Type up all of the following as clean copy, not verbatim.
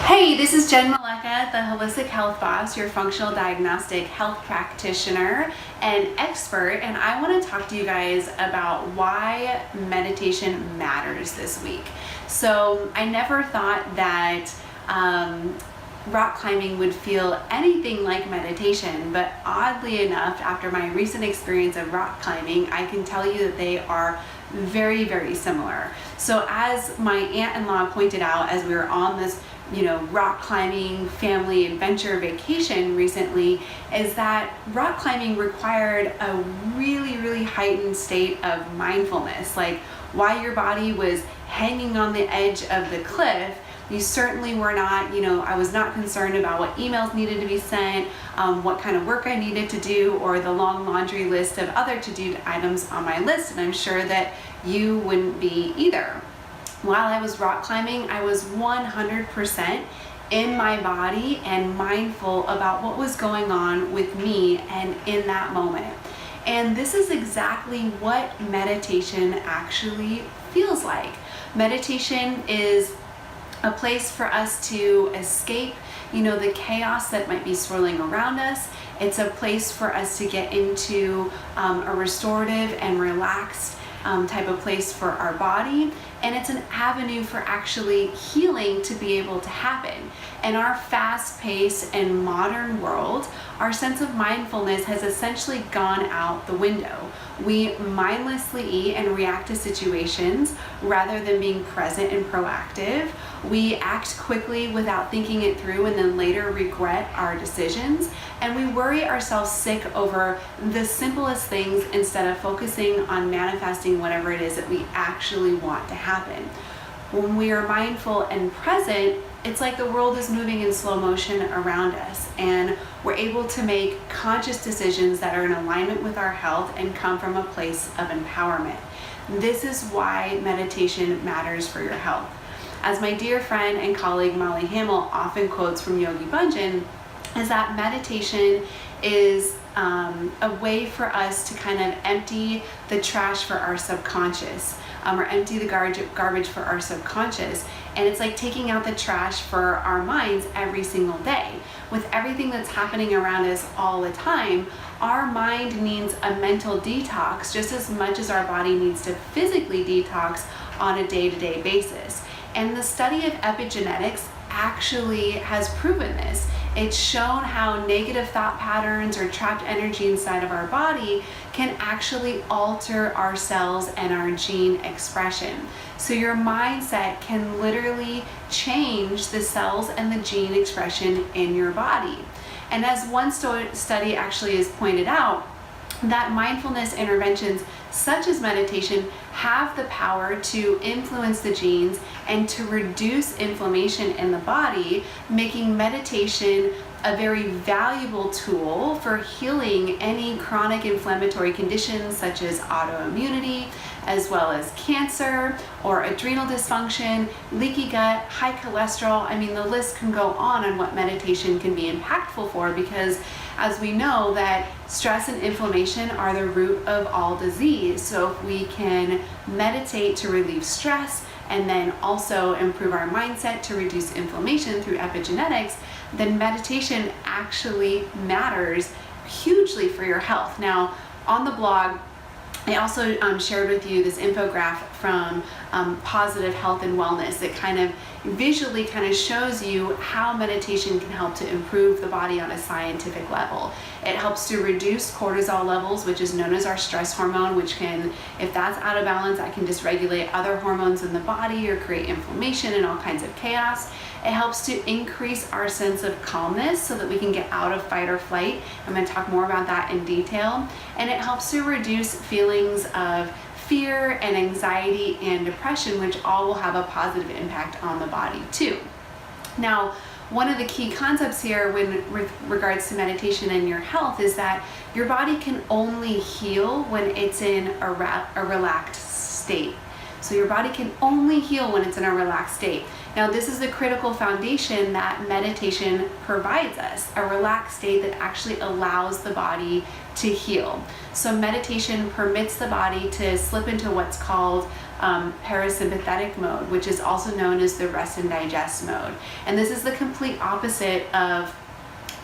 Hey, this is Jen, the Holistic Health Boss, your functional diagnostic health practitioner and expert, and I want to talk to you guys about why meditation matters this week. So I never thought that rock climbing would feel anything like meditation, but oddly enough, after my recent experience of rock climbing, I can tell you that they are very, very similar. So as my aunt-in-law pointed out, as we were on this rock climbing family adventure vacation recently, is that rock climbing required a really, really heightened state of mindfulness. Like while your body was hanging on the edge of the cliff, you certainly were not, I was not concerned about what emails needed to be sent, what kind of work I needed to do, or the long laundry list of other to-do items on my list, and I'm sure that you wouldn't be either. While I was rock climbing, I was 100% in my body and mindful about what was going on with me and in that moment. And this is exactly what meditation actually feels like. Meditation is a place for us to escape, the chaos that might be swirling around us. It's a place for us to get into a restorative and relaxed type of place for our body, and it's an avenue for actually healing to be able to happen. In our fast-paced and modern world, our sense of mindfulness has essentially gone out the window. We mindlessly eat and react to situations rather than being present and proactive. We act quickly without thinking it through and then later regret our decisions. And we worry ourselves sick over the simplest things instead of focusing on manifesting whatever it is that we actually want to happen. When we are mindful and present, it's like the world is moving in slow motion around us, and we're able to make conscious decisions that are in alignment with our health and come from a place of empowerment. This is why meditation matters for your health. As my dear friend and colleague Molly Hamill often quotes from Yogi Bhajan, is that meditation is a way for us to kind of empty the trash for our subconscious, or empty the garbage for our subconscious. And it's like taking out the trash for our minds every single day. With everything that's happening around us all the time, our mind needs a mental detox just as much as our body needs to physically detox on a day-to-day basis. And the study of epigenetics actually has proven this. It's shown how negative thought patterns or trapped energy inside of our body can actually alter our cells and our gene expression. So your mindset can literally change the cells and the gene expression in your body. And as one study actually has pointed out, that mindfulness interventions such as meditation have the power to influence the genes and to reduce inflammation in the body, making meditation a very valuable tool for healing any chronic inflammatory conditions such as autoimmunity, as well as cancer or adrenal dysfunction, leaky gut, high cholesterol. I mean, the list can go on what meditation can be impactful for, because as we know that stress and inflammation are the root of all disease. So if we can meditate to relieve stress and then also improve our mindset to reduce inflammation through epigenetics, then meditation actually matters hugely for your health. Now, on the blog, I also shared with you this infographic from Positive Health and Wellness that kind of visually shows you how meditation can help to improve the body on a scientific level. It helps to reduce cortisol levels, which is known as our stress hormone, which can, if that's out of balance, that can dysregulate other hormones in the body or create inflammation and all kinds of chaos. It helps to increase our sense of calmness so that we can get out of fight or flight. I'm going to talk more about that in detail. And it helps to reduce feelings of fear and anxiety and depression, which all will have a positive impact on the body too. Now, one of the key concepts here with regards to meditation and your health is that your body can only heal when it's in a relaxed state. So your body can only heal when it's in a relaxed state. Now, this is the critical foundation that meditation provides us, a relaxed state that actually allows the body to heal. So meditation permits the body to slip into what's called parasympathetic mode, which is also known as the rest and digest mode. And this is the complete opposite of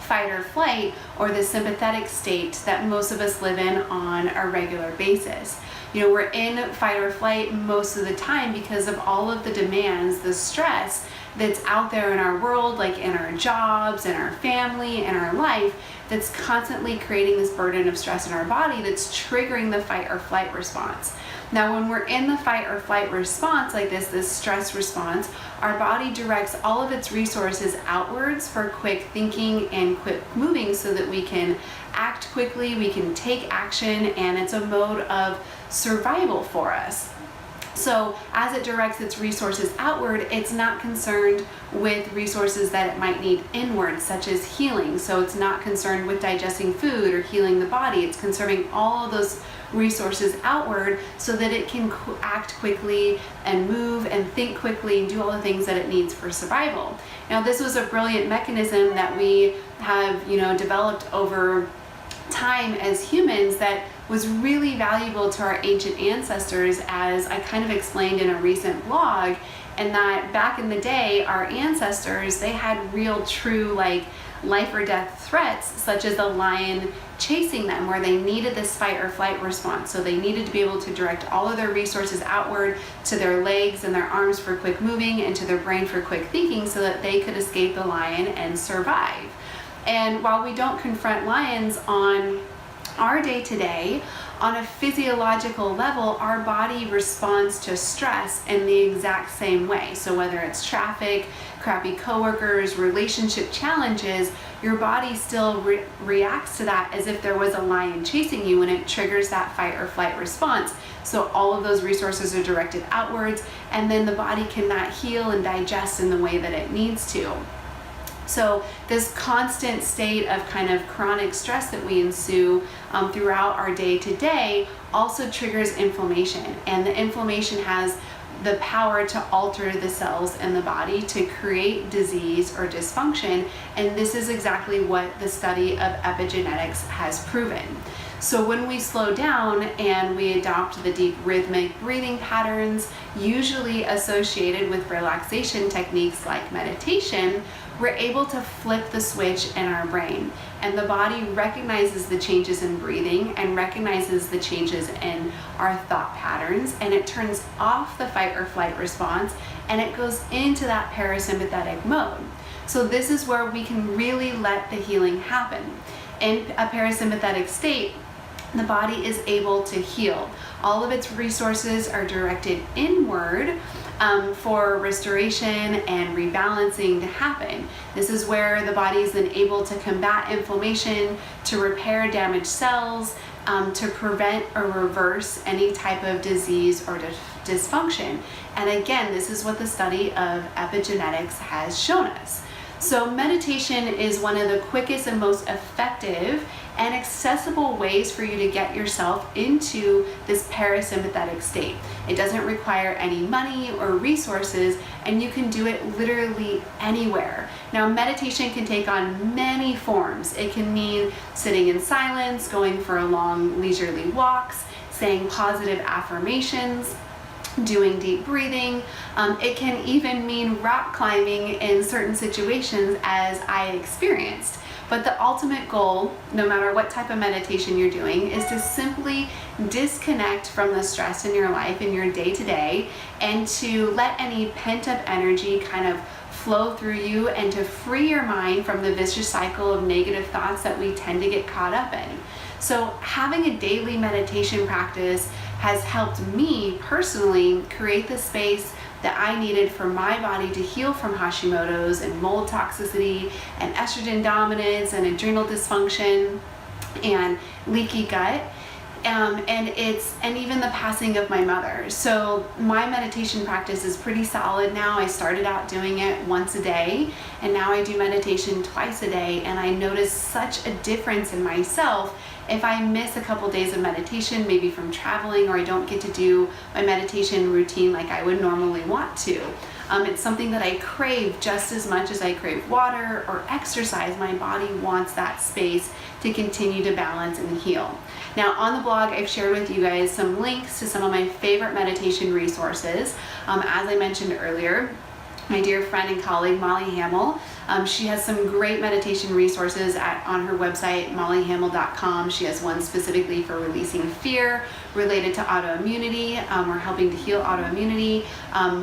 fight or flight, or the sympathetic state that most of us live in on a regular basis. You know, we're in fight or flight most of the time because of all of the demands, the stress that's out there in our world, like in our jobs, in our family, in our life, that's constantly creating this burden of stress in our body that's triggering the fight or flight response. Now, when we're in the fight or flight response like this stress response, our body directs all of its resources outwards for quick thinking and quick moving so that we can act quickly, we can take action, and it's a mode of survival for us. So as it directs its resources outward, it's not concerned with resources that it might need inward, such as healing. So it's not concerned with digesting food or healing the body. It's conserving all of those resources outward so that it can act quickly and move and think quickly and do all the things that it needs for survival. Now, this was a brilliant mechanism that we have, developed over time as humans that was really valuable to our ancient ancestors, as I kind of explained in a recent blog, and that back in the day, our ancestors, they had real true life or death threats, such as a lion chasing them, where they needed this fight or flight response. So they needed to be able to direct all of their resources outward to their legs and their arms for quick moving and to their brain for quick thinking so that they could escape the lion and survive. And while we don't confront lions on our day-to-day, on a physiological level, our body responds to stress in the exact same way. So whether it's traffic, crappy coworkers, relationship challenges, your body still reacts to that as if there was a lion chasing you, and it triggers that fight or flight response. So all of those resources are directed outwards, and then the body cannot heal and digest in the way that it needs to. So this constant state of kind of chronic stress that we ensue throughout our day-to-day also triggers inflammation, and the inflammation has the power to alter the cells in the body to create disease or dysfunction, and this is exactly what the study of epigenetics has proven. So when we slow down and we adopt the deep rhythmic breathing patterns, usually associated with relaxation techniques like meditation, we're able to flip the switch in our brain, and the body recognizes the changes in breathing and recognizes the changes in our thought patterns, and it turns off the fight or flight response and it goes into that parasympathetic mode. So this is where we can really let the healing happen. In a parasympathetic state, the body is able to heal. All of its resources are directed inward for restoration and rebalancing to happen. This is where the body is then able to combat inflammation, to repair damaged cells, to prevent or reverse any type of disease or dysfunction. And again, this is what the study of epigenetics has shown us. So meditation is one of the quickest and most effective and accessible ways for you to get yourself into this parasympathetic state. It doesn't require any money or resources, and you can do it literally anywhere. Now, meditation can take on many forms. It can mean sitting in silence, going for long leisurely walks, saying positive affirmations, doing deep breathing. It can even mean rock climbing in certain situations, as I experienced. But the ultimate goal, no matter what type of meditation you're doing, is to simply disconnect from the stress in your life, in your day-to-day, and to let any pent-up energy kind of flow through you, and to free your mind from the vicious cycle of negative thoughts that we tend to get caught up in. So having a daily meditation practice has helped me personally create the space that I needed for my body to heal from Hashimoto's and mold toxicity and estrogen dominance and adrenal dysfunction and leaky gut. And even the passing of my mother. So my meditation practice is pretty solid now. I started out doing it once a day, and now I do meditation twice a day, and I notice such a difference in myself if I miss a couple days of meditation, maybe from traveling, or I don't get to do my meditation routine like I would normally want to. It's something that I crave just as much as I crave water or exercise. My body wants that space to continue to balance and heal. Now on the blog, I've shared with you guys some links to some of my favorite meditation resources. As I mentioned earlier, my dear friend and colleague Molly Hamill, she has some great meditation resources on her website, mollyhamill.com. She has one specifically for releasing fear related to autoimmunity, or helping to heal autoimmunity.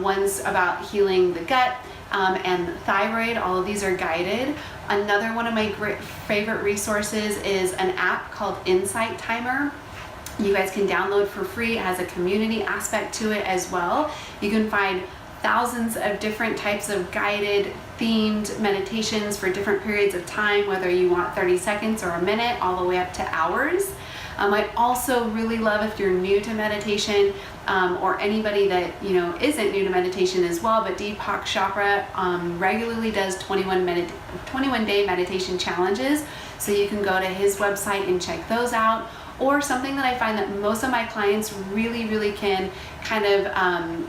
One's about healing the gut and the thyroid. All of these are guided. Another one of my great favorite resources is an app called Insight Timer. You guys can download for free. It has a community aspect to it as well. You can find thousands of different types of guided themed meditations for different periods of time, whether you want 30 seconds or a minute, all the way up to hours. I also really love, if you're new to meditation, or anybody that isn't new to meditation as well, but Deepak Chopra regularly does 21-day meditation challenges, so you can go to his website and check those out. Or something that I find that most of my clients really can kind of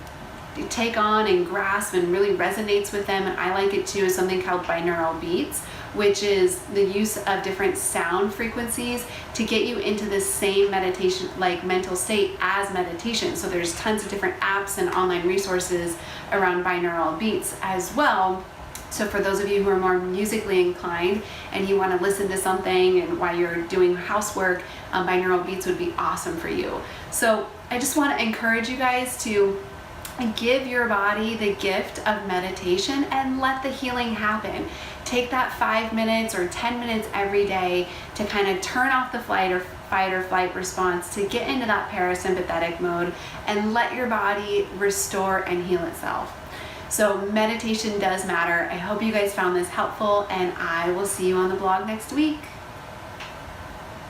take on and grasp and really resonates with them, and I like it too, is something called binaural beats, which is the use of different sound frequencies to get you into the same meditation, like mental state as meditation. So there's tons of different apps and online resources around binaural beats as well. So for those of you who are more musically inclined and you want to listen to something and while you're doing housework, binaural beats would be awesome for you. So I just want to encourage you guys to give your body the gift of meditation and let the healing happen. Take that 5 minutes or 10 minutes every day to kind of turn off the fight or flight response, to get into that parasympathetic mode and let your body restore and heal itself. So meditation does matter. I hope you guys found this helpful, and I will see you on the blog next week.